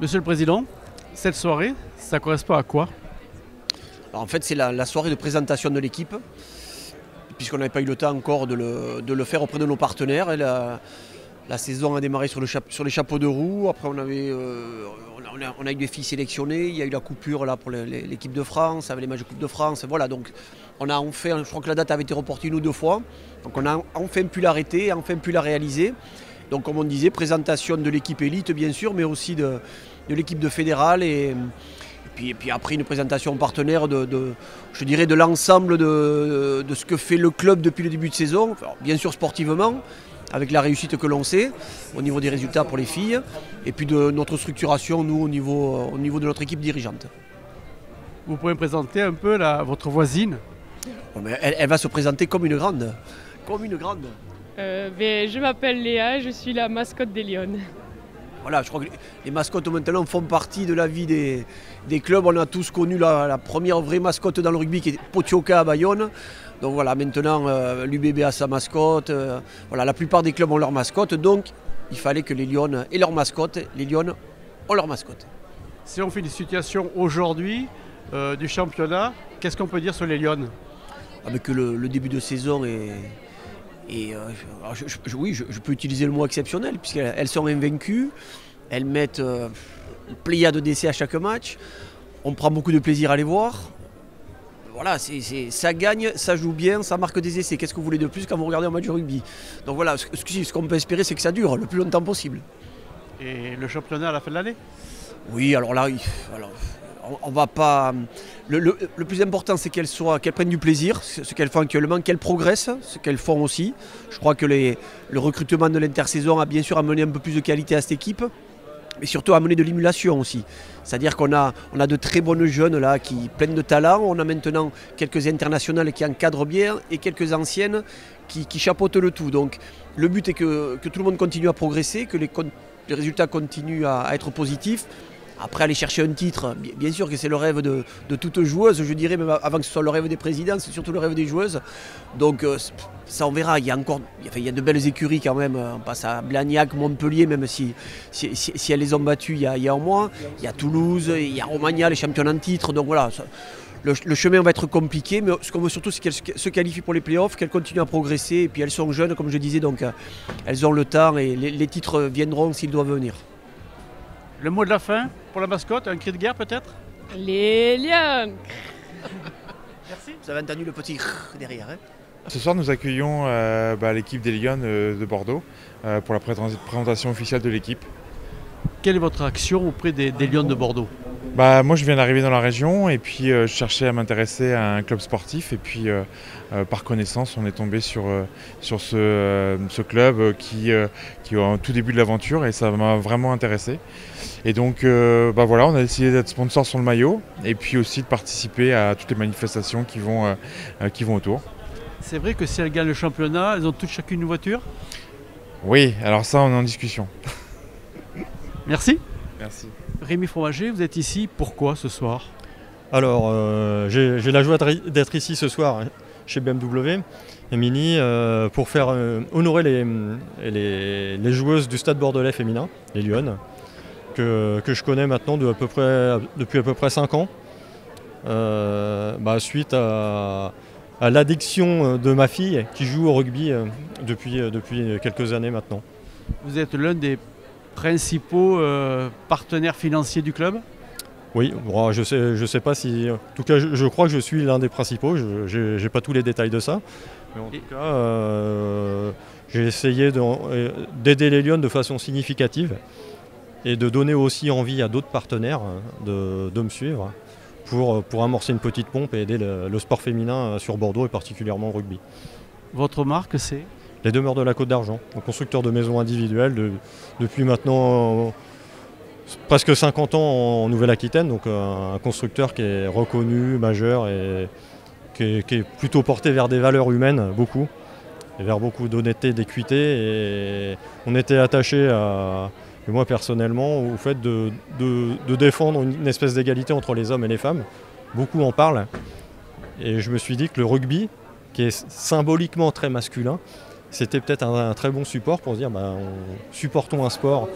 Monsieur le Président, cette soirée, ça correspond à quoi? Alors, en fait, c'est la soirée de présentation de l'équipe, puisqu'on n'avait pas eu le temps encore de le faire auprès de nos partenaires. Et la saison a démarré sur les chapeaux de roue. Après, on a eu des filles sélectionnées. Il y a eu la coupure là, pour l'équipe de France, avec les matchs de Coupe de France. Voilà, donc on a enfin, je crois que la date avait été reportée 1 ou 2 fois. Donc on a enfin pu l'arrêter, enfin pu la réaliser. Donc comme on disait, présentation de l'équipe élite bien sûr, mais aussi de l'équipe de fédérale et puis après une présentation partenaire je dirais de l'ensemble de ce que fait le club depuis le début de saison. Alors, bien sûr sportivement, avec la réussite que l'on sait, au niveau des résultats pour les filles, et puis de notre structuration, nous, au niveau de notre équipe dirigeante. Vous pouvez me présenter un peu votre voisine? Bon, mais elle va se présenter comme une grande. Comme une grande. Je m'appelle Léa, je suis la mascotte des Lyon. Voilà, je crois que les mascottes maintenant font partie de la vie des clubs. On a tous connu la première vraie mascotte dans le rugby qui est Potioka à Bayonne. Donc voilà, maintenant l'UBB a sa mascotte. Voilà, la plupart des clubs ont leur mascotte. Donc il fallait que les Lyon aient leur mascotte. Les Lyon ont leur mascotte. Si on fait une situation aujourd'hui du championnat, qu'est-ce qu'on peut dire sur les Lyon? Avec le début de saison oui, je peux utiliser le mot exceptionnel, puisqu'elles sont invaincues, elles mettent une pléiade d'essais à chaque match, on prend beaucoup de plaisir à les voir. Voilà, ça gagne, ça joue bien, ça marque des essais. Qu'est-ce que vous voulez de plus quand vous regardez un match de rugby? Donc voilà, ce qu'on peut espérer, c'est que ça dure le plus longtemps possible. Et le championnat à la fin de l'année? Oui, alors là, on va pas. Le plus important, c'est qu'elles prennent du plaisir, ce qu'elles font actuellement, qu'elles progressent, ce qu'elles font aussi. Je crois que le recrutement de l'intersaison a bien sûr amené un peu plus de qualité à cette équipe, mais surtout amené de l'émulation aussi. C'est-à-dire qu'on a de très bonnes jeunes là, qui pleines de talent. On a maintenant quelques internationales qui encadrent bien et quelques anciennes qui chapeautent le tout. Donc le but est que tout le monde continue à progresser, que les résultats continuent à être positifs. Après, aller chercher un titre, bien sûr que c'est le rêve de toute joueuse, je dirais, même avant que ce soit le rêve des présidents, c'est surtout le rêve des joueuses. Donc ça, on verra. Il y a de belles écuries quand même. On passe à Blagnac, Montpellier, même si elles les ont battues il y a un mois. Il y a Toulouse, il y a Romagna, les champions en titre. Donc voilà, le chemin va être compliqué, mais ce qu'on veut surtout, c'est qu'elles se qualifient pour les playoffs, qu'elles continuent à progresser. Et puis elles sont jeunes, comme je disais, donc elles ont le temps et les titres viendront s'ils doivent venir. Le mot de la fin pour la mascotte, un cri de guerre peut-être? Les Lyon. Merci. Vous avez entendu le petit derrière, hein? Ce soir, nous accueillons l'équipe des Lyon de Bordeaux pour la présentation officielle de l'équipe. Quelle est votre action auprès des Lyon de Bordeaux? Moi, je viens d'arriver dans la région et puis je cherchais à m'intéresser à un club sportif. Et puis, par connaissance, on est tombé sur ce club qui est au tout début de l'aventure et ça m'a vraiment intéressé. Et donc, voilà, on a décidé d'être sponsor sur le maillot et puis aussi de participer à toutes les manifestations qui vont autour. C'est vrai que si elles gagnent le championnat, elles ont toutes chacune une voiture? Oui, alors ça, on est en discussion. Merci. Merci. Rémi Fromager, vous êtes ici, pourquoi ce soir? Alors, j'ai la joie d'être ici ce soir chez BMW et Mini pour faire honorer les joueuses du Stade Bordelais féminin, les Lyon, que je connais maintenant depuis à peu près 5 ans, suite à l'addiction de ma fille qui joue au rugby depuis quelques années maintenant. Vous êtes l'un des principaux partenaires financiers du club? Oui, bon, je sais pas si... En tout cas, je crois que je suis l'un des principaux. Je n'ai pas tous les détails de ça. Mais en tout cas, j'ai essayé d'aider les Lyon de façon significative et de donner aussi envie à d'autres partenaires de me suivre pour amorcer une petite pompe et aider le sport féminin sur Bordeaux et particulièrement le rugby. Votre marque, c'est? Les Demeures de la Côte d'Argent, un constructeur de maisons individuelles depuis maintenant presque 50 ans en Nouvelle-Aquitaine, donc un constructeur qui est reconnu, majeur et qui est plutôt porté vers des valeurs humaines, beaucoup, et vers beaucoup d'honnêteté, d'équité. Et on était attaché et moi personnellement, au fait de défendre une espèce d'égalité entre les hommes et les femmes. Beaucoup en parlent. Et je me suis dit que le rugby, qui est symboliquement très masculin, c'était peut-être un très bon support pour se dire supportons un sport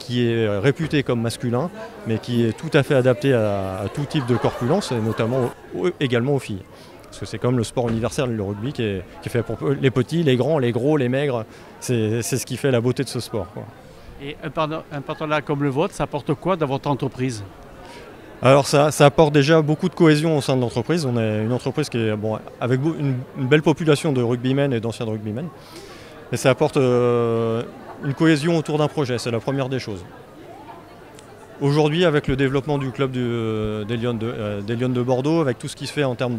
qui est réputé comme masculin, mais qui est tout à fait adapté à tout type de corpulence, et notamment également aux filles. Parce que c'est comme le sport universel, le rugby, qui est fait pour les petits, les grands, les gros, les maigres. C'est ce qui fait la beauté de ce sport, quoi. Et un partenariat comme le vôtre, ça apporte quoi dans votre entreprise? Alors ça apporte déjà beaucoup de cohésion au sein de l'entreprise. On est une entreprise qui est avec une belle population de rugbymen et d'anciens rugbymen. Et ça apporte une cohésion autour d'un projet, c'est la première des choses. Aujourd'hui, avec le développement du club des Lions de Bordeaux, avec tout ce qui se fait en termes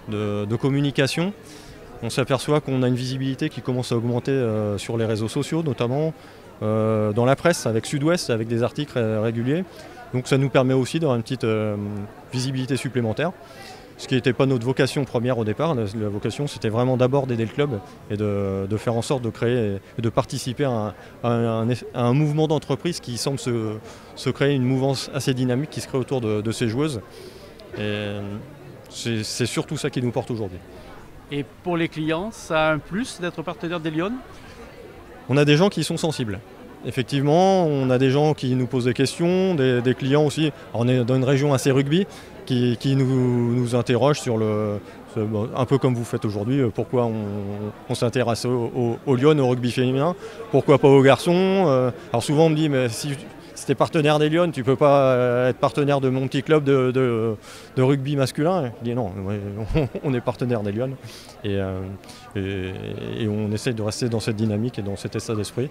de communication, on s'aperçoit qu'on a une visibilité qui commence à augmenter sur les réseaux sociaux, notamment dans la presse, avec Sud-Ouest, avec des articles réguliers. Donc ça nous permet aussi d'avoir une petite visibilité supplémentaire. Ce qui n'était pas notre vocation première au départ. La vocation, c'était vraiment d'abord d'aider le club et de faire en sorte de créer et de participer à un mouvement d'entreprise qui semble se créer, une mouvance assez dynamique qui se crée autour de ces joueuses. Et c'est surtout ça qui nous porte aujourd'hui. Et pour les clients, ça a un plus d'être partenaire des Lions? On a des gens qui sont sensibles. Effectivement, on a des gens qui nous posent des questions, des clients aussi. Alors on est dans une région assez rugby qui nous interrogent sur un peu comme vous faites aujourd'hui, pourquoi on s'intéresse aux Lions, au rugby féminin, pourquoi pas aux garçons. Alors souvent on me dit, mais si tu es partenaire des Lions, tu ne peux pas être partenaire de mon petit club de rugby masculin. Je dis non, on est partenaire des Lions et on essaie de rester dans cette dynamique et dans cet état d'esprit.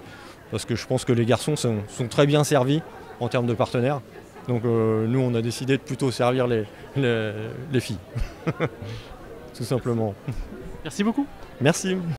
Parce que je pense que les garçons sont très bien servis en termes de partenaires. Donc nous, on a décidé de plutôt servir les filles, tout simplement. Merci beaucoup. Merci.